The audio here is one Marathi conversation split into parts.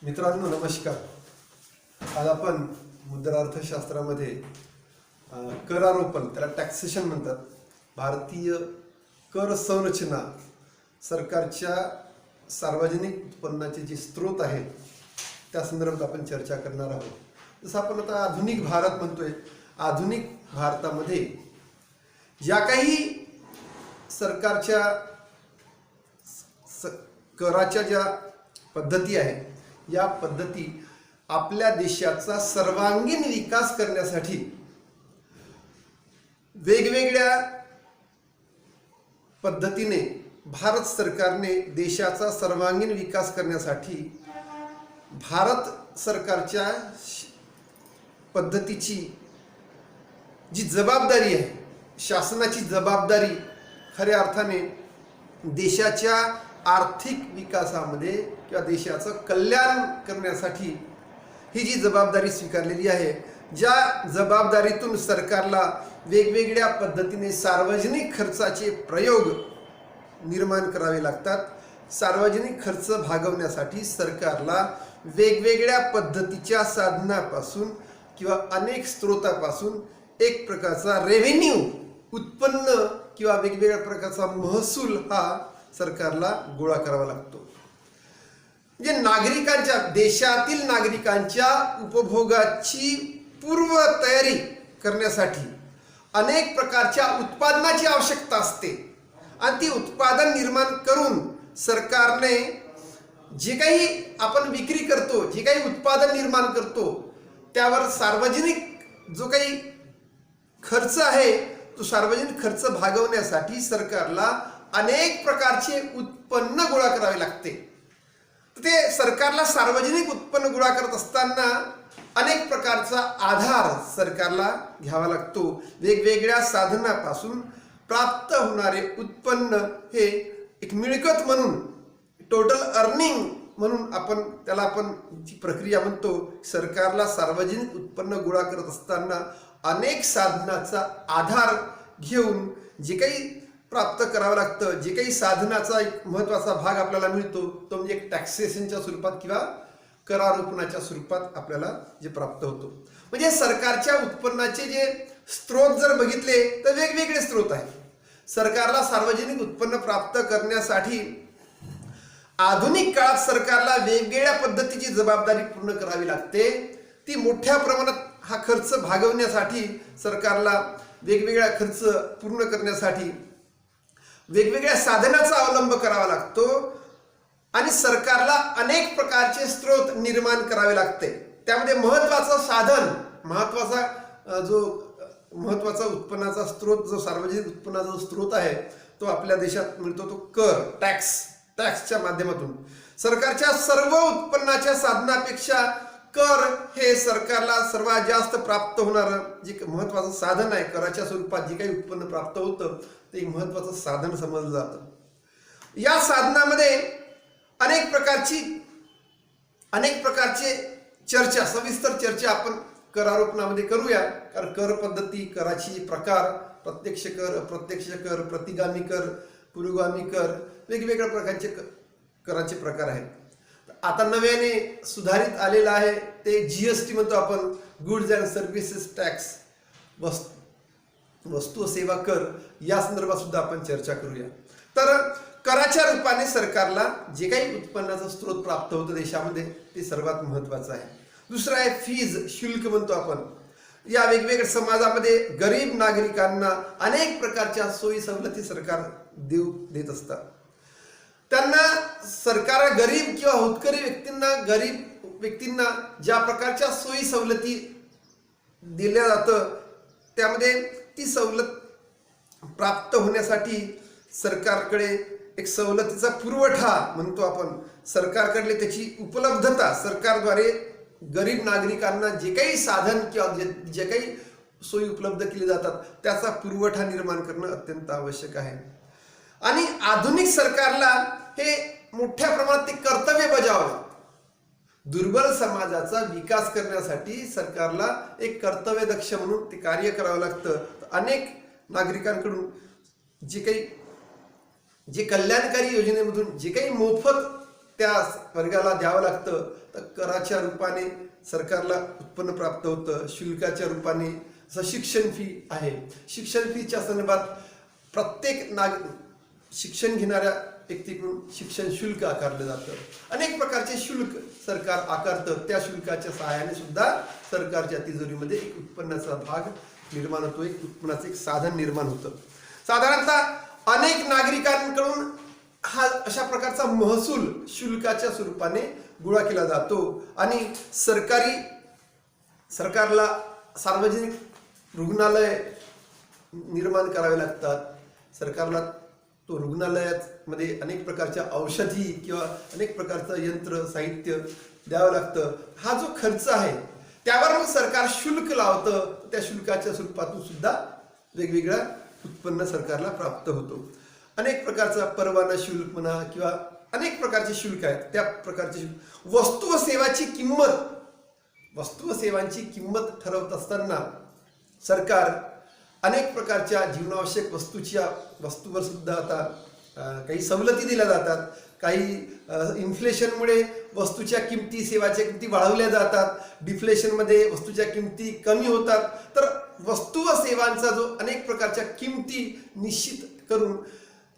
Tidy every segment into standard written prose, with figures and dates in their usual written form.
मित्रांनो नमस्कार. आज आपण मुद्रार्थशास्त्रामध्ये करारोपण, त्याला टॅक्सेशन म्हणतात, भारतीय कर संरचना, सरकारच्या सार्वजनिक उत्पन्नाचे जे स्रोत आहेत त्या संदर्भात आपण चर्चा करणार आहोत. जसं आपण आता आधुनिक भारत म्हणतोय, आधुनिक भारतामध्ये ज्या काही सरकारच्या कराच्या ज्या पद्धती आहेत, या पद्धती आपल्या देशाचा सर्वांगीण विकास करण्यासाठी वेगवेगळ्या पद्धतीने भारत सरकारने देशाचा सर्वांगीण विकास करण्यासाठी भारत सरकारच्या पद्धतीची जी जबाबदारी आहे, शासनाची जबाबदारी खऱ्या अर्थाने देशाच्या आर्थिक विकासामध्ये किंवा देशाचं कल्याण करण्यासाठी ही जी जबाबदारी स्वीकारलेली आहे, ज्या जबाबदारीतून सरकारला वेगवेगळ्या पद्धतीने सार्वजनिक खर्चाचे प्रयोग निर्माण करावे लागतात. सार्वजनिक खर्च भागवण्यासाठी सरकारला वेगवेगळ्या पद्धतीच्या साधनापासून किंवा अनेक स्रोतापासून एक प्रकारचा रेव्हेन्यू, उत्पन्न किंवा वेगवेगळ्या प्रकारचा महसूल हा सरकारला गोळा करावा लागतो. जे नागरिकांच्या, देशातील नागरिकांच्या उपभोगाची पूर्व तयारी करण्यासाठी अनेक प्रकारच्या उत्पादनाची आवश्यकता असते आणि ती उत्पादन निर्माण करून सरकारने जे काही आपण विक्री करतो, जे काही उत्पादन निर्माण करतो, त्यावर सार्वजनिक जो काही खर्च आहे तो सार्वजनिक खर्च भागवण्यासाठी सरकारला अनेक प्रकारचे उत्पन्न गोळा करावे लागते. ते सरकारला सार्वजनिक उत्पन्न गोळा करत असताना अनेक प्रकारचा आधार सरकारला घ्यावा लागतो. वेगवेगळ्या साधनापासून प्राप्त होणारे उत्पन्न हे एक मिळकत म्हणून, टोटल अर्निंग म्हणून आपण जी प्रक्रिया म्हणतो, सरकारला सार्वजनिक उत्पन्न गोळा करत असताना अनेक साधनाचा आधार घेऊन जे काही प्राप्त करावं लागतं, जे काही साधनाचा एक महत्त्वाचा भाग आपल्याला मिळतो तो म्हणजे एक टॅक्सेशनच्या स्वरूपात किंवा करारोपणाच्या स्वरूपात आपल्याला जे प्राप्त होतो. म्हणजे सरकारच्या उत्पन्नाचे जे स्रोत जर बघितले तर वेगवेगळे स्रोत आहेत. सरकारला सार्वजनिक उत्पन्न प्राप्त करण्यासाठी आधुनिक काळात सरकारला वेगवेगळ्या पद्धतीची जबाबदारी पूर्ण करावी लागते. ती मोठ्या प्रमाणात हा खर्च भागवण्यासाठी सरकारला वेगवेगळा खर्च पूर्ण करण्यासाठी वेगवेगळ्या साधनाचा अवलंब करावा लागतो आणि सरकारला अनेक प्रकारचे स्रोत निर्माण करावे लागते. त्यामध्ये महत्त्वाचं साधन, महत्त्वाचा उत्पन्नाचा स्रोत, जो सार्वजनिक उत्पन्नाचा जो स्रोत आहे तो आपल्या देशात मिळतो, तो कर, टॅक्सच्या माध्यमातून. सरकारच्या सर्व उत्पन्नाच्या साधनापेक्षा कर हे सरकारला सर्वात जास्त प्राप्त होणारं जे महत्त्वाचं साधन आहे. कराच्या स्वरूपात जे काही उत्पन्न प्राप्त होतं ते एक महत्त्वाचं साधन समजलं जातं. या साधनामध्ये अनेक प्रकारचे चर्चा, सविस्तर चर्चा आपण करारोपणामध्ये करूया. कारण कर पद्धती, कराची प्रकार, प्रत्यक्ष कर, अप्रत्यक्ष कर, प्रतिगामी कर, पुरोगामी कर, वेगवेगळ्या प्रकारचे कराचे प्रकार आहेत. आता नव्याने सुधारित आलेला आहे ते GST म्हणतो आपण, गुड्स अँड सर्व्हिसेस टॅक्स, वस्तू व सेवा कर. या संदर्भात सुद्धा आपण चर्चा करूया. तर कराच्या रूपाने सरकारला जे काही उत्पन्नाचा स्रोत प्राप्त होतं देशामध्ये ते सर्वात महत्त्वाचं आहे. दुसरं आहे फीज, शुल्क म्हणतो आपण. या वेगवेगळ्या समाजामध्ये गरीब नागरिकांना अनेक प्रकारच्या सोयी सवलती सरकार देत असतात. त्यांना सरकार गरीब किंवा होतकरी व्यक्तींना ज्या प्रकारच्या सोयी सवलती दिल्या जातं, त्यामध्ये ती सवलत प्राप्त होण्यासाठी सरकारकडे एक सवलतीचा पुरवठा म्हणतो आपण, सरकारकडले त्याची उपलब्धता, सरकारद्वारे गरीब नागरिकांना जे काही साधन किंवा जे काही सोयी उपलब्ध केली जातात त्याचा पुरवठा निर्माण करणं अत्यंत आवश्यक आहे. आणि आधुनिक सरकारला हे मोठ्या प्रमाणात ते कर्तव्य बजावलं. दुर्बल समाजाचा विकास करण्यासाठी सरकारला एक कर्तव्यदक्ष म्हणून ते कार्य करावं लागतं. अनेक नागरिकांकडून जे कल्याणकारी योजनेमधून जे काही मोफत त्या वर्गाला द्यावं लागतं, तर कराच्या रूपाने सरकारला उत्पन्न प्राप्त होतं, शुल्काच्या रूपाने जसं शिक्षण फी आहे, शिक्षण फीच्या संदर्भात प्रत्येक शिक्षण घेणाऱ्या व्यक्तीकडून शिक्षण शुल्क आकारलं जातं. अनेक प्रकारचे शुल्क सरकार आकारतं. त्या शुल्काच्या सहाय्याने सुद्धा सरकारच्या तिजोरीमध्ये एक उत्पन्नाचा भाग निर्माण होतो, एक उत्पन्नाचं एक साधन निर्माण होतं. साधारणतः अनेक नागरिकांकडून हा अशा प्रकारचा महसूल शुल्काच्या स्वरूपाने गोळा केला जातो आणि सरकारला सार्वजनिक रुग्णालय निर्माण करावे लागतात. सरकारला तो रुग्णालयामध्ये अनेक प्रकारच्या औषधी किंवा अनेक प्रकारचं यंत्र साहित्य द्यावं लागतं. हा जो खर्च आहे त्यावर मग सरकार शुल्क लावतं. त्या शुल्काच्या स्वरूपातून सुद्धा वेगवेगळा उत्पन्न सरकारला प्राप्त होतो. अनेक प्रकारचा परवाना शुल्क म्हणा किंवा अनेक प्रकारचे शुल्क आहेत. त्या प्रकारचे शुल्क वस्तू व सेवांची किंमत ठरवत असताना सरकार अनेक प्रकारच्या जीवनावश्यक वस्तूवर सुद्धा आता काही सवलती दिल्या जातात. काही इन्फ्लेशनमुळे वस्तूच्या किमती, सेवाच्या किमती वाढवल्या जातात. डिफ्लेशनमध्ये वस्तूच्या किमती कमी होतात. तर वस्तू व सेवांचा जो अनेक प्रकारच्या किमती निश्चित करून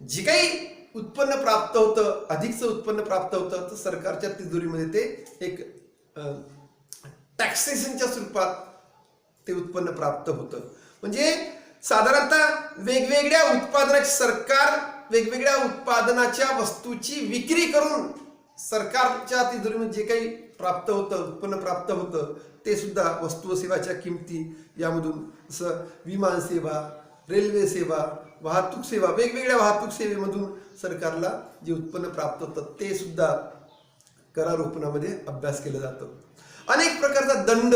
जे काही उत्पन्न प्राप्त होतं, अधिकचं उत्पन्न प्राप्त होतं, तर सरकारच्या तिजोरीमध्ये ते एक टॅक्सेशनच्या स्वरूपात ते उत्पन्न प्राप्त होतं. म्हणजे साधारणतः सरकार वेगवेगळ्या उत्पादनाच्या वस्तूची विक्री करून सरकारच्या तिजोरीमध्ये जे काही प्राप्त होतं, उत्पन्न प्राप्त होतं, ते सुद्धा वस्तू व सेवाच्या किमती यामधून जसं विमान सेवा, रेल्वे सेवा, वाहतूक सेवा, वेगवेगळ्या वाहतूक सेवेमधून सरकारला जे उत्पन्न प्राप्त होतं ते सुद्धा करारोपणामध्ये अभ्यास केला जातो. अनेक प्रकारचा दंड,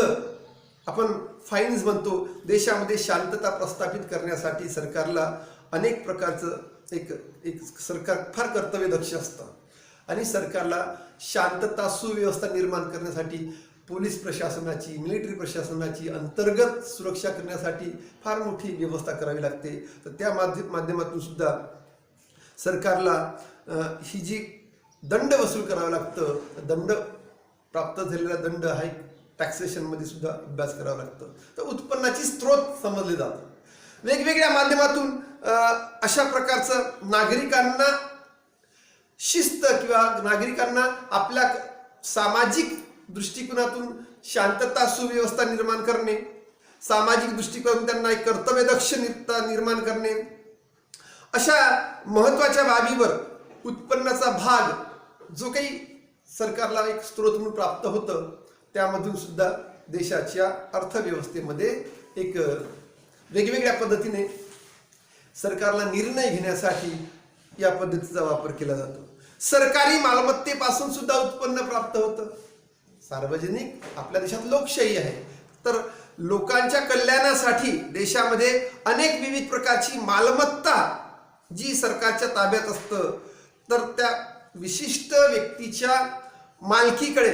आपण फाईन्स म्हणतो, देशामध्ये शांतता प्रस्थापित करण्यासाठी सरकारला अनेक प्रकारचं एक सरकार फार कर्तव्यदक्ष असतं आणि सरकारला शांतता सुव्यवस्था निर्माण करण्यासाठी पोलीस प्रशासनाची, मिलिटरी प्रशासनाची अंतर्गत सुरक्षा करण्यासाठी फार मोठी व्यवस्था करावी लागते. तर त्या माध्यमातून सुद्धा सरकारला ही जी दंड वसूल करावं लागतं, दंड प्राप्त झालेला दंड हा एक टॅक्सेशनमध्ये सुद्धा अभ्यास करावा लागतो. तर उत्पन्नाची स्रोत समजले जातं. वेगवेगळ्या माध्यमातून अशा प्रकारचं नागरिकांना शिस्त किंवा नागरिकांना आपल्या सामाजिक दृष्टिकोनातून शांतता सुव्यवस्था निर्माण करणे, सामाजिक दृष्टिकोनातून त्यांना एक कर्तव्यदक्षता निर्माण करणे, अशा महत्त्वाच्या बाबीवर उत्पन्नाचा भाग जो काही सरकारला एक स्रोत म्हणून प्राप्त होतं, त्यामधून सुद्धा देशाच्या अर्थव्यवस्थेमध्ये एक वेगवेगळ्या पद्धतीने सरकारला निर्णय घेण्यासाठी या पद्धतीचा वापर केला जातो. सरकारी मालमत्तेपासून सुद्धा उत्पन्न प्राप्त होतं. सार्वजनिक, आपल्या देशात लोकशाही आहे, तर लोकांच्या कल्याणासाठी देशामध्ये अनेक विविध प्रकारची मालमत्ता जी सरकारच्या ताब्यात असतं, तर त्या विशिष्ट व्यक्तीच्या मालकीकडे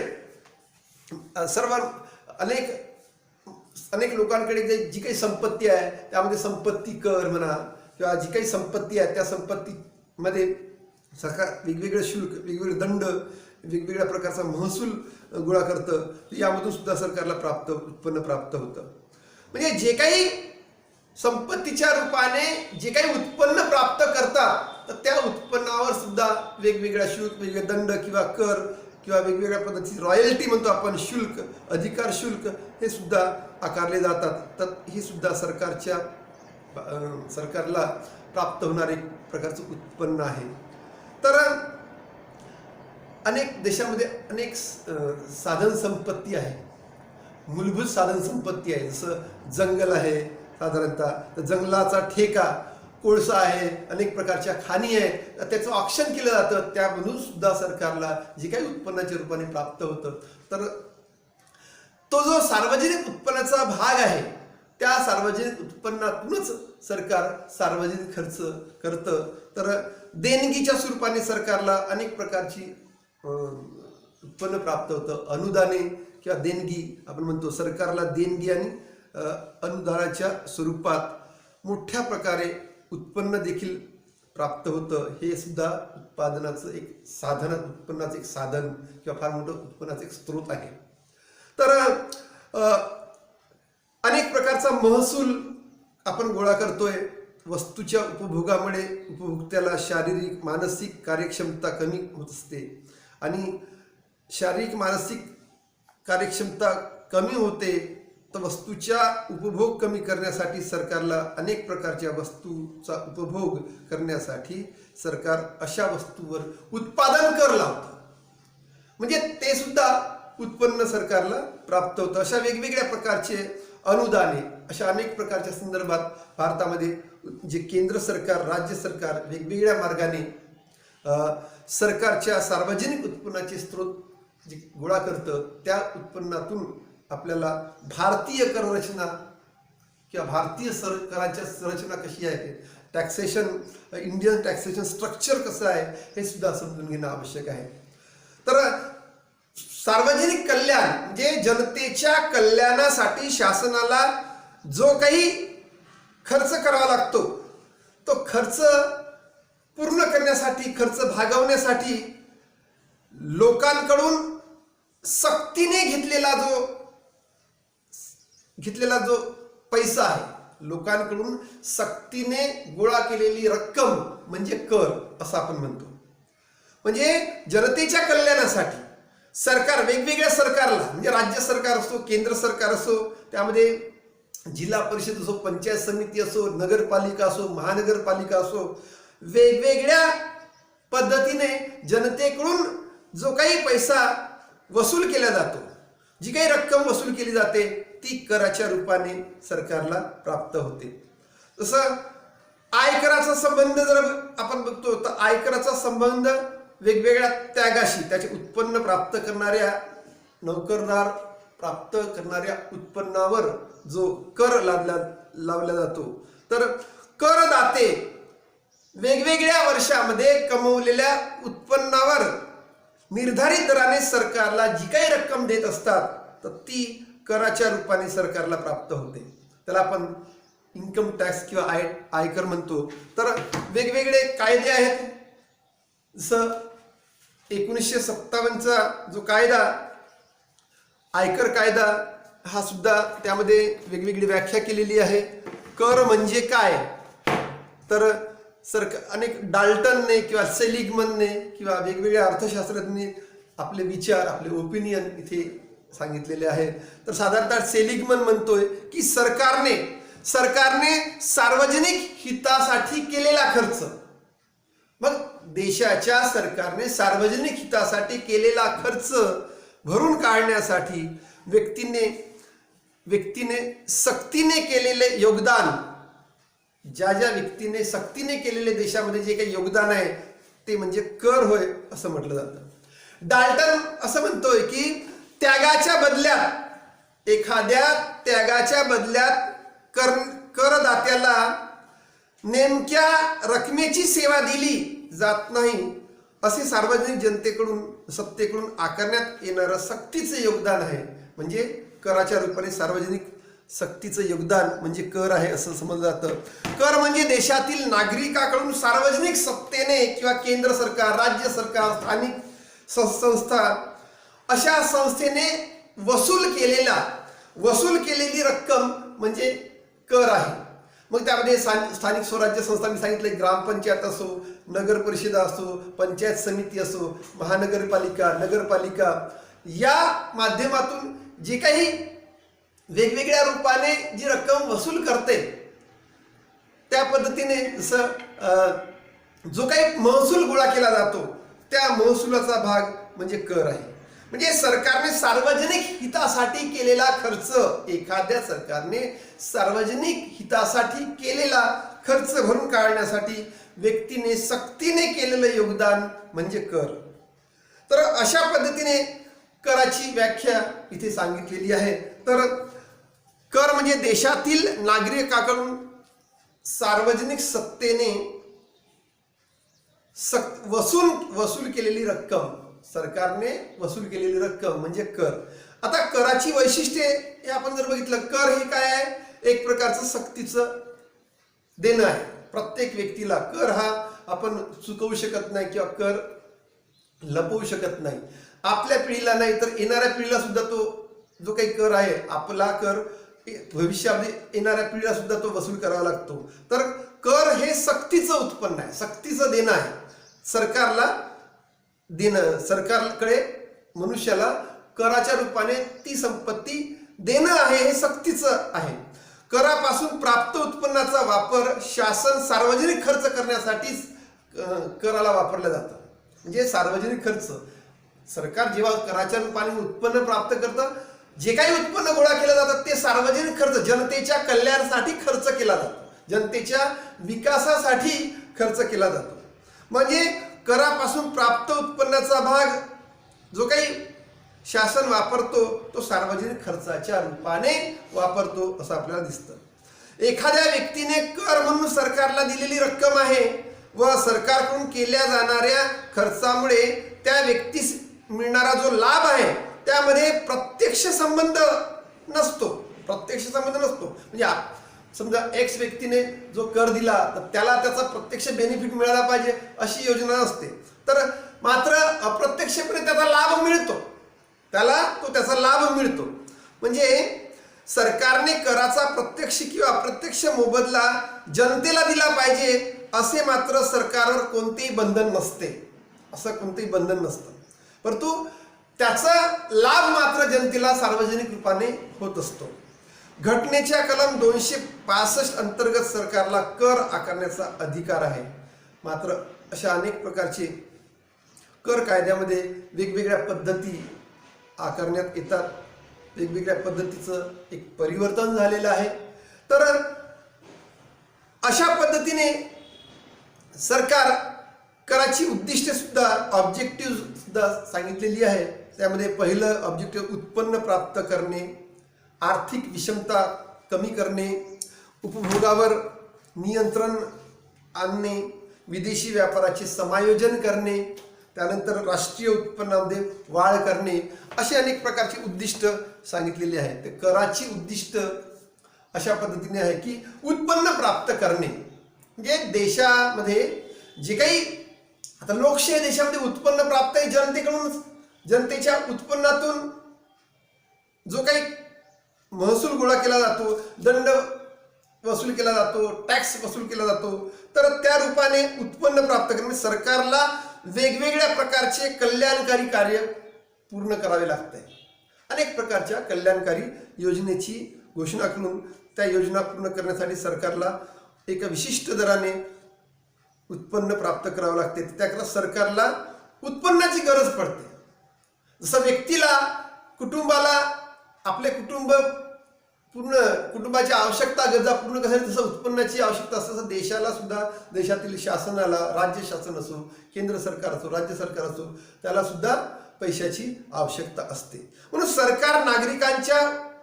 अनेक लोकांकडे जी काही संपत्ती आहे त्यामध्ये संपत्ती कर म्हणा किंवा जी काही संपत्ती आहे त्या संपत्तीमध्ये सरकार वेगवेगळे शुल्क, वेगवेगळे दंड, वेगवेगळ्या प्रकारचा महसूल गोळा करतं. यामधून सुद्धा सरकारला उत्पन्न प्राप्त होतं. म्हणजे जे काही संपत्तीच्या रूपाने जे काही उत्पन्न प्राप्त करतात, तर त्या उत्पन्नावर सुद्धा वेगवेगळ्या शुल्क, वेगवेगळे दंड किंवा कर किंवा वेगवेगळ्या पद्धतीची रॉयल्टी म्हणतो आपण, शुल्क, अधिकार शुल्क, हे सुद्धा आकारले जातात. तर हे सुद्धा सरकारला प्राप्त होणारे एक प्रकारचं उत्पन्न आहे. तर अनेक देशामध्ये अनेक साधन संपत्ती आहे, मूलभूत साधन संपत्ती आहे. जसं जंगल आहे साधारणतः, तर जंगलाचा ठेका, कोळसा आहे, अनेक प्रकारच्या खाणी आहे, त्याचं ऑक्शन केलं जातं. त्यामधून सुद्धा सरकारला जे काही उत्पन्नाच्या रूपाने प्राप्त होतं, तर तो जो सार्वजनिक उत्पन्नाचा भाग आहे, त्या सार्वजनिक उत्पन्नातूनच सरकार सार्वजनिक खर्च करतं. तर देणगीच्या स्वरूपाने सरकारला अनेक प्रकारची उत्पन्न प्राप्त होतं. अनुदाने किंवा देणगी आपण म्हणतो, सरकारला देणगी आणि अनुदानाच्या स्वरूपात मोठ्या प्रकारे उत्पन्न देखील प्राप्त होतं. हे सुद्धा उत्पादनाचं एक साधन, उत्पन्नाचं एक साधन किंवा फार मोठं उत्पन्नाचं एक स्रोत आहे. तर अनेक प्रकारचा महसूल आपण गोळा करतोय. वस्तूच्या उपभोगामुळे उपभोक्त्याला शारीरिक मानसिक कार्यक्षमता कमी होत असते आणि शारीरिक मानसिक कार्यक्षमता कमी होते. तर वस्तूच्या उपभोग कमी करण्यासाठी सरकारला अनेक प्रकारच्या वस्तूचा उपभोग करण्यासाठी सरकार अशा वस्तूवर उत्पादन कर लावतं, म्हणजे ते सुद्धा उत्पन्न सरकारला प्राप्त होतं. अशा वेगवेगळ्या प्रकारचे अनुदाने, अशा अनेक प्रकारच्या संदर्भात भारतामध्ये जे केंद्र सरकार राज्य सरकार वेगवेगळ्या मार्गाने सरकारच्या सार्वजनिक उत्पन्नाचे स्रोत जे गोळा करतं, त्या उत्पन्नातून आपल्याला भारतीय कररचना किंवा भारतीय कराच्या संरचना कशी आहे, टॅक्सेशन, इंडियन टॅक्सेशन स्ट्रक्चर कसं आहे हे सुद्धा समजून घेणं आवश्यक आहे. तर सार्वजनिक कल्याण म्हणजे जनतेच्या कल्याणासाठी शासनाला जो काही खर्च करावा लागतो, तो खर्च पूर्ण करण्यासाठी, खर्च भागवण्यासाठी लोकांकडून सक्तीने घेतलेला जो पैसा आहे, लोकांकडून सक्तीने गोळा केलेली रक्कम म्हणजे कर असं आपण म्हणतो. म्हणजे जनतेच्या कल्याणासाठी सरकार वेगवेगळ्या सरकारला, म्हणजे राज्य सरकार असो, केंद्र सरकार असो, त्यामध्ये जिल्हा परिषद असो, पंचायत समिती असो, नगरपालिका असो, महानगरपालिका असो, वेगवेगळ्या पद्धतीने जनतेकडून जो काही पैसा वसूल केला जातो, जी काही रक्कम वसूल केली जाते, ती कराच्या रूपाने सरकारला प्राप्त होते. जसं आयकराचा संबंध जर आपण बघतो, तर आयकराचा संबंध वेगवेगळ्या त्यागाशी, त्याचे उत्पन्न प्राप्त करणाऱ्या नोकरदार प्राप्त करणाऱ्या उत्पन्नावर जो कर लावला जातो. तर करदाते वेगवेगळ्या वर्षामध्ये कमवलेल्या उत्पन्नावर निर्धारित दराने सरकारला जी काही रक्कम देत असतात, तर ती कराच्या रूपाने सरकारला प्राप्त होते. त्याला आपण इन्कम टॅक्स किंवा आयकर म्हणतो. तर वेगवेगळे कायदे आहेत. जसं 1957चा जो कायदा, आयकर कायदा, हा सुद्धा त्यामध्ये वेगवेगळी व्याख्या केलेली आहे. कर म्हणजे काय, तर अनेक डाल्टनने किंवा सेलिगमनने किंवा वेगवेगळ्या अर्थशास्त्रज्ञांनी आपले विचार, आपले ओपिनियन इथे सांगितलेले आहेत. तर साधारणतः सेलिगमन म्हणतोय की सरकारने सार्वजनिक हितासाठी केलेला खर्च, मग देशाच्या सरकारने सार्वजनिक हितासाठी केलेला खर्च भरून काढण्यासाठी व्यक्तीने सक्तीने केलेले योगदान, ज्या व्यक्तीने सक्तीने केलेले देशामध्ये जे काही योगदान आहे ते म्हणजे कर होय असं म्हटलं जातं. डाल्टन असं म्हणतोय की त्यागाच्या बदल्यात, एखाद्या त्यागाच्या बदल्यात करदात्याला नेमक्या रकमेची सेवा दिली जात नाही, असे सार्वजनिक जनतेकडून, सत्तेकडून आकारण्यात येणारं सक्तीचं योगदान आहे. म्हणजे कराच्या रूपाने सार्वजनिक सक्तीचं योगदान म्हणजे कर आहे असं समजलं जातं. कर म्हणजे देशातील नागरिकाकडून सार्वजनिक सत्तेने किंवा केंद्र सरकार, राज्य सरकार, स्थानिक संस्था, अशा संस्थेने वसूल केलेली रक्कम म्हणजे कर आहे. मग त्यामध्ये स्थानिक स्वराज्य संस्था मी सांगितलं, ग्रामपंचायत असो, नगर परिषद असो, पंचायत समिती असो, महानगरपालिका, नगरपालिका, या माध्यमातून जे काही वेगवेगळ्या रूपाने जी रक्कम वसूल करते, त्या पद्धतीने जसं जो काही महसूल गोळा केला जातो, त्या महसुलाचा भाग म्हणजे कर आहे. म्हणजे सरकारने सार्वजनिक हितासाठी केलेला खर्च, एखाद्या सरकारने सार्वजनिक हितासाठी केलेला खर्च भरून काढण्यासाठी व्यक्तीने सक्तीने केलेलं योगदान म्हणजे कर. तर अशा पद्धतीने कराची व्याख्या इथे सांगितलेली आहे. तर कर म्हणजे देशातील नागरिकाकडून सार्वजनिक सत्तेने वसूल केलेली रक्कम, सरकारने वसूल केलेली रक्कम म्हणजे कर. आता कराची वैशिष्ट्ये हे आपण जर बघितलं, कर हे काय आहे, एक प्रकारचं सक्तीचं देणं आहे. प्रत्येक व्यक्तीला कर हा आपण चुकवू शकत नाही किंवा कर लपवू शकत नाही. आपल्या पिढीला नाही तर येणाऱ्या पिढीला सुद्धा तो जो काही कर आहे आपला कर भविष्यामध्ये येणाऱ्या पिढीला सुद्धा तो वसूल करावा लागतो. तर कर हे सक्तीचं उत्पन्न आहे, सक्तीचं देणं आहे. सरकारला देणं, सरकारकडे मनुष्याला कराच्या रूपाने ती संपत्ती देणं आहे, हे सक्तीचं आहे. करापासून प्राप्त उत्पन्नाचा वापर शासन सार्वजनिक खर्च करण्यासाठीच कराला वापरलं जातं. म्हणजे सार्वजनिक खर्च, सरकार जेव्हा कराच्या रूपाने उत्पन्न प्राप्त करतं, जे काही उत्पन्न गोळा केलं जातं ते सार्वजनिक खर्च, जनतेच्या कल्याणासाठी खर्च केला जातो, जनतेच्या विकासासाठी खर्च केला जातो. म्हणजे करापासून प्राप्त उत्पन्नाचा भाग जो काही शासन वापरतो तो सार्वजनिक खर्चाच्या रूपाने वापरतो असं आपल्याला दिसतं. एखाद्या व्यक्तीने कर म्हणून सरकारला दिलेली रक्कम आहे व सरकारकडून केल्या जाणाऱ्या खर्चामुळे त्या व्यक्तीस मिळणारा जो लाभ आहे त्यामध्ये प्रत्यक्ष संबंध नसतो. म्हणजे समजा एक्स व्यक्तीने जो कर दिला तर त्याला त्याचा प्रत्यक्ष बेनिफिट मिळाला पाहिजे अशी योजना नसते. तर मात्र अप्रत्यक्षपणे त्याचा लाभ मिळतो, त्याचा लाभ मिळतो. म्हणजे सरकारने कराचा प्रत्यक्ष किंवा अप्रत्यक्ष मोबदला जनतेला दिला पाहिजे असे मात्र सरकारवर कोणतेही बंधन नसते, असं कोणतेही बंधन नसतं. परंतु त्याचा लाभ मात्र जनतेला सार्वजनिक रूपाने होत असतो. घटनेच्या कलम 265 अंतर्गत सरकारला कर आकारण्याचा अधिकार आहे. मात्र अशा अनेक प्रकारचे कर कायद्यामध्ये वेगवेगळ्या पद्धती आकारण्यात येतात, वेगवेगळ्या पद्धतीचं एक परिवर्तन झालेलं आहे. तर अशा पद्धतीने सरकार कराची उद्दिष्टे सुद्धा ऑब्जेक्टिव्ह सुद्धा सांगितलेली आहे. त्यामध्ये पहिलं ऑब्जेक्टिव्ह उत्पन्न प्राप्त करणे, आर्थिक विषमता कमी करणे, उपभोगावर नियंत्रण आणणे, विदेशी व्यापाराचे समायोजन करणे, त्यानंतर राष्ट्रीय उत्पन्नामध्ये वाढ करणे, अशी अनेक प्रकारची उद्दिष्ट सांगितलेली आहेत. ते कराची उद्दिष्ट अशा पद्धतीने आहे की उत्पन्न प्राप्त करणे, म्हणजे देशामध्ये जे काही आता लोकशाही देशामध्ये उत्पन्न प्राप्त आहे जनतेकडून, जनतेच्या उत्पन्नातून जो काही महसूल गोळा केला जातो, दंड वसूल केला जातो, टॅक्स वसूल केला जातो, तर त्या रूपाने उत्पन्न प्राप्त करणे सरकारला वेगवेगळ्या प्रकारचे कल्याणकारी कार्य पूर्ण करावे लागते. अनेक प्रकारच्या कल्याणकारी योजनेची घोषणा करून त्या योजना पूर्ण करण्यासाठी सरकारला एका विशिष्ट दराने उत्पन्न प्राप्त करावं लागते. त्याकरता सरकारला उत्पन्नाची गरज पडते. जसं व्यक्तीला, कुटुंबाला आपले कुटुंबाच्या आवश्यकता गरजा पूर्ण करण्यासाठी जसं उत्पन्नाची आवश्यकता असते, तसं देशाला सुद्धा, देशातील शासनाला, राज्य शासन असो, केंद्र सरकार असो, राज्य सरकार असो, त्याला सुद्धा पैशाची आवश्यकता असते. म्हणून सरकार नागरिकांच्या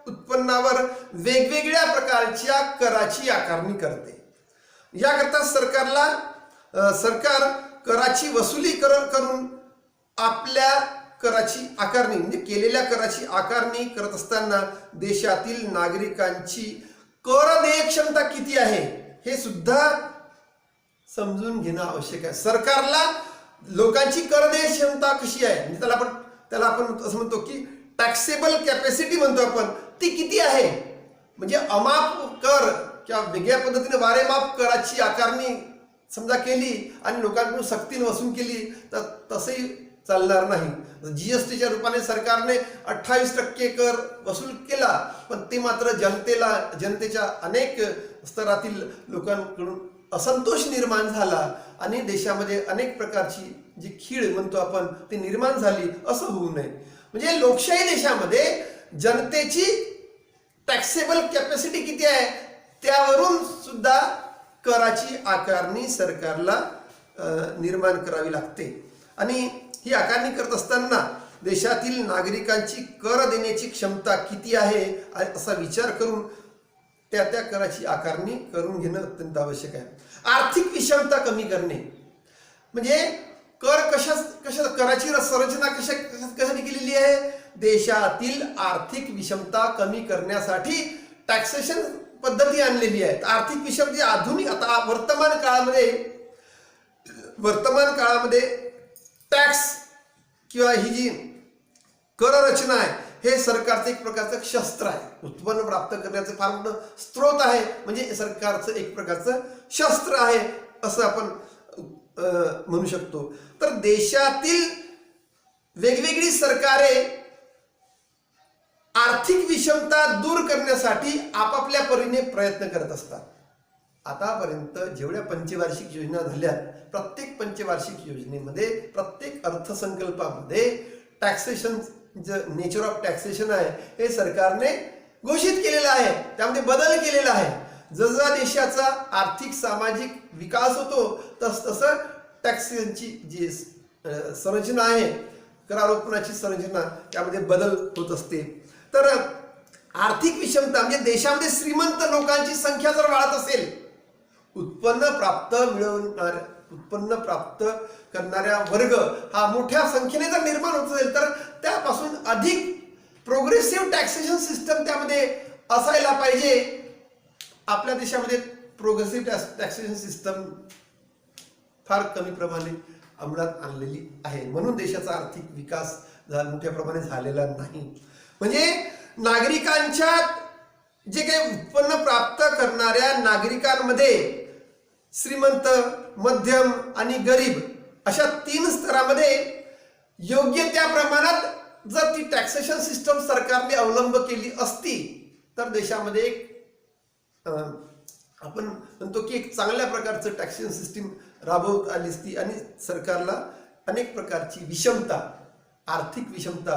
उत्पन्नावर वेगवेगळ्या प्रकारच्या कराची आकारणी करते. याकरता सरकार कराची वसुली करून आपल्या कराची आकारणी म्हणजे केलेल्या कराची आकारणी करत असताना देशातील नागरिकांची कर देय क्षमता किती आहे हे सुद्धा समजून घेणं आवश्यक आहे. सरकारला लोकांची कर देय क्षमता कशी आहे, म्हणजे त्याला आपण असं म्हणतो की टॅक्सेबल कॅपॅसिटी म्हणतो आपण, ती किती आहे. म्हणजे अमाप कर किंवा वेगळ्या पद्धतीने वारेमाप कराची आकारणी समजा केली आणि लोकांकडून सक्तीने वसूल केली तर तसंही चालणार नाही. जीएसटीच्या रूपाने सरकारने 28% कर वसूल केला, पण ते मात्र जनतेच्या अनेक स्तरातील लोकांकडून असंतोष निर्माण झाला आणि देशामध्ये अनेक प्रकारची जी कीड म्हणतो आपण ती निर्माण झाली. असं होऊ नये. म्हणजे लोकशाही देशामध्ये जनतेची टॅक्सेबल कॅपॅसिटी किती आहे त्यावरून सुद्धा कराची आकारणी सरकारला निर्माण करावी लागते. आणि ही आकारणी करत असताना देशातील नागरिकांची कर देण्याची क्षमता किती आहे असा विचार करून त्या कराची आकारणी करून घेणं अत्यंत आवश्यक आहे. आर्थिक विषमता कमी करणे म्हणजे कराची संरचना कशासाठी केलेली आहे, देशातील आर्थिक विषमता कमी करण्यासाठी टॅक्सेशन पद्धती आणलेली आहे. आर्थिक विषमता आधुनिक आता वर्तमान काळामध्ये वर्तमान काळामध्ये टॅक्स किंवा ही जी कर रचना आहे हे सरकारचं एक प्रकारचं शस्त्र आहे. उत्पन्न प्राप्त करण्याचं फार मोठं स्रोत आहे, म्हणजे सरकारचं एक प्रकारचं शस्त्र आहे असं आपण म्हणू शकतो. तर देशातील वेगवेगळी सरकारे आर्थिक विषमता दूर करण्यासाठी आपापल्या परीने प्रयत्न करत असतात. आतापर्यंत जेवढ्या पंचवार्षिक योजना झाल्या, प्रत्येक पंचवार्षिक योजनेमध्ये, प्रत्येक अर्थसंकल्पामध्ये टॅक्सेशन, नेचर ऑफ टॅक्सेशन आहे हे सरकारने घोषित केलेलं आहे, त्यामध्ये बदल केलेला आहे. जसा देशाचा आर्थिक सामाजिक विकास होतो तसं टॅक्सेशनची जी संरचना आहे, करारोपणाची संरचना, त्यामध्ये बदल होत असते. तर आर्थिक विषमता म्हणजे देशामध्ये श्रीमंत लोकांची संख्या जर वाढत असेल, उत्पन्न प्राप्त करणाऱ्या वर्ग हा मोठ्या संख्येने जर निर्माण होत असेल, तर त्यापासून अधिक प्रोग्रेसिव्ह टॅक्सेशन सिस्टम त्यामध्ये असायला पाहिजे. आपल्या देशामध्ये प्रोग्रेसिव्ह टॅक्सेशन सिस्टम फार कमी प्रमाणे अंमलात आणलेली आहे, म्हणून देशाचा आर्थिक विकास मोठ्या प्रमाणे झालेला नाही. म्हणजे नागरिकांच्या जे काही उत्पन्न प्राप्त करणाऱ्या नागरिकांमध्ये श्रीमंत, मध्यम आणि गरीब अशा 3 स्तरामध्ये योग्य त्या प्रमाणात जर ती टॅक्सेशन सिस्टम सरकारने अवलंब केली असती तर देशामध्ये एक आपण म्हणतो की एक चांगल्या प्रकारचं टॅक्सेशन सिस्टीम राबवत आली असती आणि सरकारला अनेक प्रकारची विषमता, आर्थिक विषमता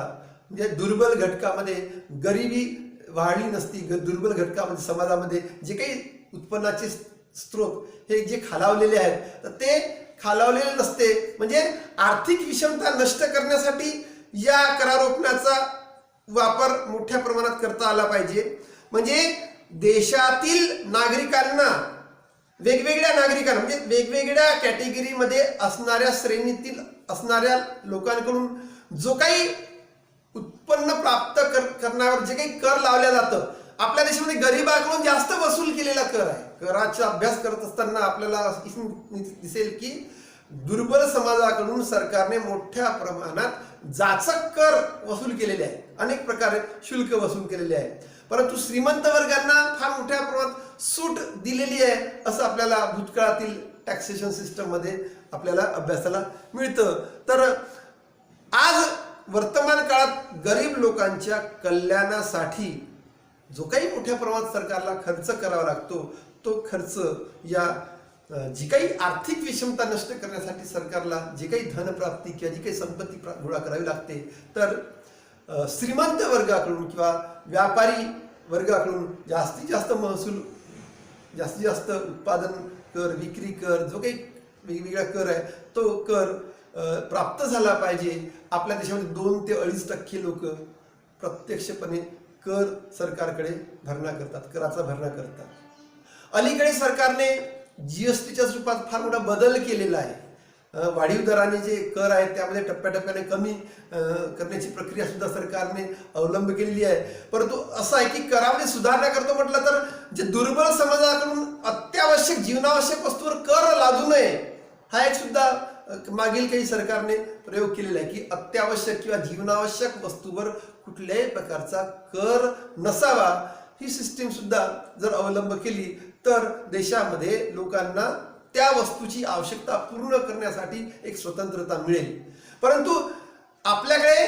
म्हणजे दुर्बल घटकामध्ये गरिबी वाढली नसती. दुर्बल घटकामध्ये समाजामध्ये जे काही उत्पन्नाचे स्रोत हे जे खालावलेले आहेत तर ते खालावलेले नसते. म्हणजे आर्थिक विषमता नष्ट करण्यासाठी या करारोपणाचा वापर मोठ्या प्रमाणात करता आला पाहिजे. म्हणजे देशातील नागरिकांना, वेगवेगळ्या नागरिकांना म्हणजे वेगवेगळ्या कॅटेगरीमध्ये असणाऱ्या श्रेणीतील असणाऱ्या लोकांकडून जो काही उत्पन्न प्राप्त करण्यावर जे काही कर लावल्या जातं, आपल्या देशामध्ये गरिबाकडून जास्त वसूल केलेला कर आहे. कराचा अभ्यास करत असताना आपल्याला दिसेल की दुर्बल समाजाकडून सरकारने मोठ्या प्रमाणात जाचक कर वसूल केलेले आहे, अनेक प्रकारे शुल्क वसूल केलेले आहे. परंतु श्रीमंत वर्गांना फार मोठ्या प्रमाणात सूट दिलेली आहे असं आपल्याला भूतकाळातील टॅक्सेशन सिस्टम मध्ये आपल्याला अभ्यासाला मिळतं. तर आज वर्तमान काळात गरीब लोकांच्या कल्याणासाठी जो काही मोठ्या प्रमाणात सरकारला खर्च करावा लागतो, तो खर्च या जी काही आर्थिक विषमता नष्ट करण्यासाठी सरकारला जे काही धनप्राप्ती किंवा जी काही संपत्ती गोळा करावी लागते, तर श्रीमंत वर्गाकडून किंवा व्यापारी वर्गाकडून जास्तीत जास्त महसूल, जास्तीत जास्त उत्पादन कर, विक्री कर, जो काही वेगवेगळा कर आहे तो कर प्राप्त झाला पाहिजे. आपल्या देशामध्ये 2 ते 2.5% लोक प्रत्यक्षपणे कर सरकारकडे भरणा करतात, कराचा भरणा करतात. अलीकडे सरकारने जीएसटीच्या स्वरूपात फार मोठा बदल केलेला आहे. वाढीव दराने जे कर आहेत त्यामध्ये टप्प्याटप्प्याने कमी करण्याची प्रक्रिया सुद्धा सरकारने अवलंब केलेली आहे. परंतु असं आहे की करामध्ये सुधारणा करतो म्हटलं तर जे दुर्बल समाजाकडून अत्यावश्यक जीवनावश्यक वस्तूवर कर लादू नये हा एक सुद्धा मागील काही सरकारने प्रयोग केलेला आहे की अत्यावश्यक किंवा जीवनावश्यक वस्तूवर कुठल्याही प्रकारचा कर नसावा. ही सिस्टीम सुद्धा जर अवलंब केली तर देशामध्ये लोकांना त्या वस्तूची आवश्यकता पूर्ण करण्यासाठी एक स्वतंत्रता मिळेल. परंतु आपल्याकडे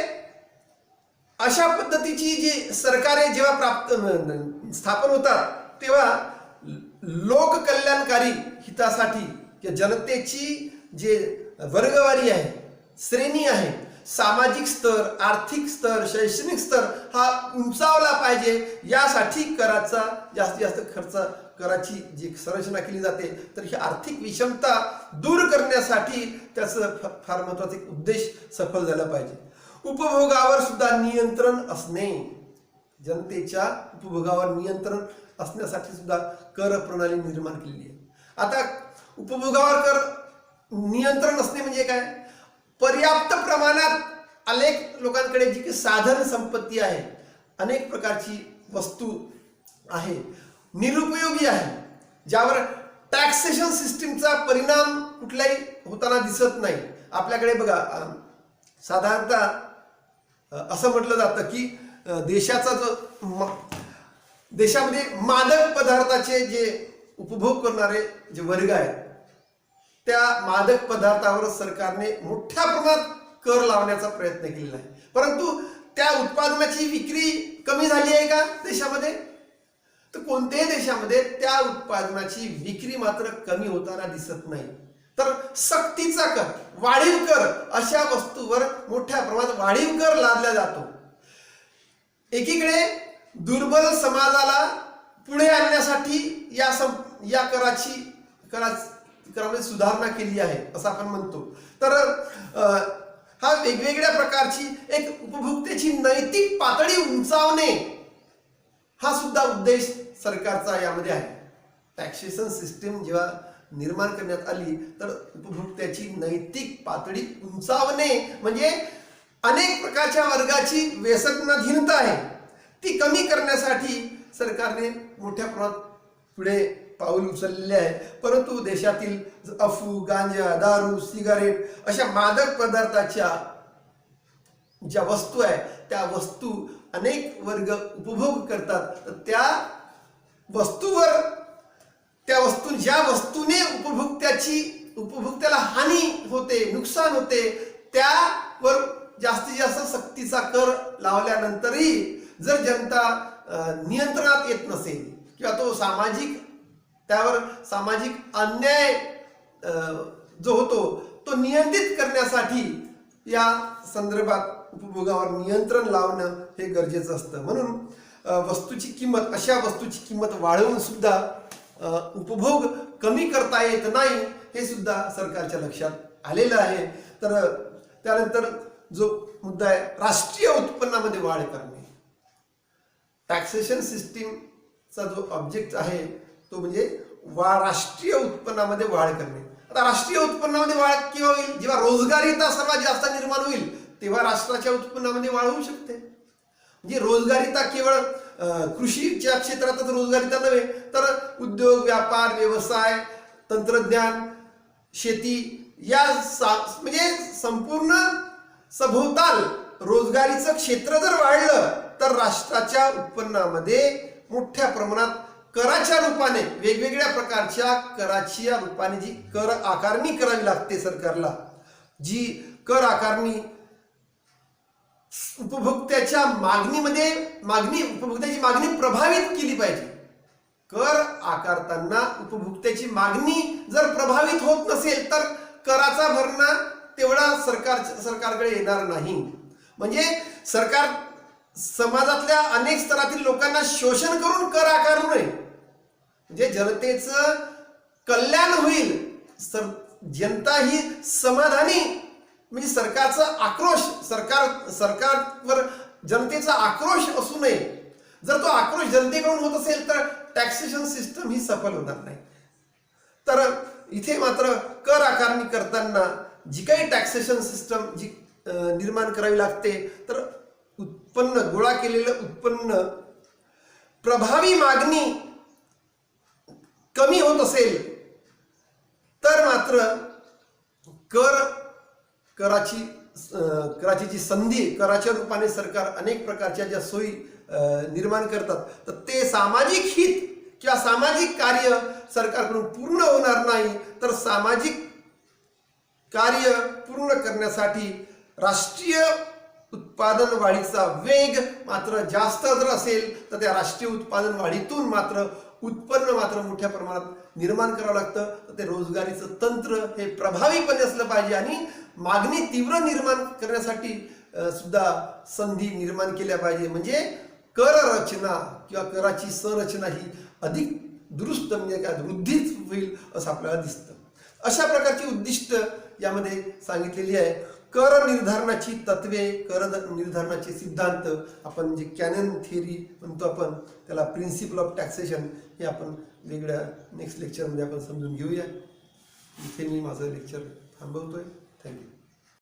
अशा पद्धतीची जी सरकारे जेव्हा स्थापन होतात तेव्हा लोककल्याणकारी हितासाठी किंवा जनतेची जे वर्गवारी आहे, श्रेणी आहे, सामाजिक स्तर, आर्थिक स्तर, शैक्षणिक स्तर हा उंचावला पाहिजे. यासाठी कराचा जास्तीत जास्त खर्च कराची जी संरचना केली जाते, तर ही आर्थिक विषमता दूर करण्यासाठी त्याचं फार महत्त्वाचा एक उद्देश सफल झाला पाहिजे. उपभोगावर सुद्धा नियंत्रण असणे, जनतेच्या उपभोगावर नियंत्रण असण्यासाठी सुद्धा कर प्रणाली निर्माण केलेली आहे. आता उपभोगावर कर नियंत्रण असणे म्हणजे काय? पर्याप्त प्रमाणात अनेक लोकांकडे जी काही साधन संपत्ती आहे, अनेक प्रकारची वस्तू आहे, निरुपयोगी आहे, ज्यावर टॅक्सेशन सिस्टीमचा परिणाम कुठलाही होताना दिसत नाही. आपल्याकडे बघा साधारणतः असं म्हटलं जातं की देशाचा जो देशामध्ये मादक पदार्थाचे जे उपभोग करणारे जे वर्ग आहेत त्या मादक पदार्थावर सरकारने मोठ्या प्रमाणात कर लावण्याचा प्रयत्न केलेला आहे. परंतु त्या उत्पादनाची विक्री कमी झाली आहे का देशामध्ये? तर कोणत्याही देशामध्ये त्या उत्पादनाची विक्री मात्र कमी होताना दिसत नाही. तर सक्तीचा कर, वाढीव कर अशा वस्तूवर मोठ्या प्रमाणात वाढीव कर लादला जातो. एकीकडे दुर्बल समाजाला पुढे आणण्यासाठी या करामध्ये सुधारणा केली आहे असं आपण म्हणतो. तर हा वेगवेगळ्या प्रकारची एक उपभोक्त्याची नैतिक पातळी उंचावणे हा सुद्धा उद्देश सरकारचा यामध्ये आहे. टॅक्सेशन सिस्टीम जेव्हा निर्माण करण्यात आली तर उपभोक्त्याची नैतिक पातळी उंचावणे म्हणजे अनेक प्रकारच्या वर्गाची व्यसनाधीनता आहे ती कमी करण्यासाठी सरकारने मोठ्या प्रमाणात पुढे पाऊल उचललेले आहे. परंतु देशातील अफू, गांजा, दारू, सिगारेट अशा मादक पदार्थाच्या ज्या वस्तू आहे त्या वस्तू अनेक वर्ग उपभोग करतात. तर त्या ज्या वस्तूने उपभोक्त्याला हानी होते, नुकसान होते त्यावर जास्तीत जास्त सक्तीचा कर लावल्यानंतरही जर जनता नियंत्रणात येत नसेल किंवा तो त्यावर सामाजिक अन्याय जो होतो तो नियंत्रित करण्यासाठी या संदर्भात उपभोगावर नियंत्रण लावणं हे गरजेचं असतं. म्हणून अशा वस्तूची किंमत वाढवून सुद्धा उपभोग कमी करता येत नाही हे सुद्धा सरकारच्या लक्षात आलेलं आहे. तर त्यानंतर जो मुद्दा आहे राष्ट्रीय उत्पन्नामध्ये वाढ करणे. टॅक्सेशन सिस्टीमचा जो ऑब्जेक्ट आहे तो म्हणजे राष्ट्रीय उत्पन्नामध्ये वाढ करणे. आता राष्ट्रीय उत्पन्नामध्ये वाढ केव्हा होईल? जेव्हा रोजगारीता सर्वात जास्त निर्माण होईल तेव्हा राष्ट्राच्या उत्पन्नामध्ये वाढ होऊ शकते. म्हणजे रोजगारीता केवळ कृषीच्या क्षेत्रातच रोजगारीता नव्हे तर उद्योग, व्यापार, व्यवसाय, तंत्रज्ञान, शेती या म्हणजे संपूर्ण सभोवताल रोजगारीचं क्षेत्र जर वाढलं तर राष्ट्राच्या उत्पन्नामध्ये मोठ्या प्रमाणात कराच्या रूपाने वेगवेगळ्या प्रकारच्या कराच्या रूपाने जी कर आकारणी करावी लागते सरकारला, जी कर आकारणी उपभोक्त्याची मागणी प्रभावित केली पाहिजे. कर आकारताना उपभोक्त्याची मागणी जर प्रभावित होत नसेल तर कराचा भरणा तेवढा सरकारकडे येणार नाही. म्हणजे सरकार समाजातल्या अनेक स्तरातील लोकांना शोषण करून कर आकारू नये. म्हणजे जनतेचं कल्याण होईल, जनता ही समाधानी, म्हणजे सरकारचा आक्रोश सरकारवर जनतेचा आक्रोश असू नये. जर तो आक्रोश जनतेकडून होत असेल तर टॅक्सेशन सिस्टम ही सफल होणार नाही. तर इथे मात्र कर आकारणी करताना जी काही टॅक्सेशन सिस्टम जी निर्माण करावी लागते तर गोळा केलेलं उत्पन्न प्रभावी मागणी कमी होत असेल तर मात्र कराची जी संधी कराच्या रूपाने सरकार अनेक प्रकारच्या ज्या सोयी निर्माण करतात तर ते सामाजिक हित किंवा सामाजिक कार्य सरकारकडून पूर्ण होणार नाही. तर सामाजिक कार्य पूर्ण करण्यासाठी राष्ट्रीय उत्पादन वाढीचा वेग मात्र जास्त जर असेल तर त्या राष्ट्रीय उत्पादन वाढीतून मात्र उत्पन्न मात्र मोठ्या प्रमाणात निर्माण करावं लागतं. तर ते रोजगारीचं तंत्र हे प्रभावीपणे असलं पाहिजे आणि मागणी तीव्र निर्माण करण्यासाठी सुद्धा संधी निर्माण केल्या पाहिजे. म्हणजे कर रचना किंवा कराची संरचना ही अधिक दुरुस्त म्हणजे काय वृद्धीच होईल असं आपल्याला दिसतं. अशा प्रकारची उद्दिष्ट यामध्ये सांगितलेली आहे. कर निर्धारणाची तत्वे, कर निर्धारणाचे सिद्धांत, आपण जे कॅनन थिअरी म्हणतो आपण त्याला प्रिन्सिपल ऑफ टॅक्सेशन, हे आपण वेगळ्या नेक्स्ट लेक्चरमध्ये आपण समजून घेऊया. इथे मी माझं लेक्चर थांबवतोय. थँक्यू.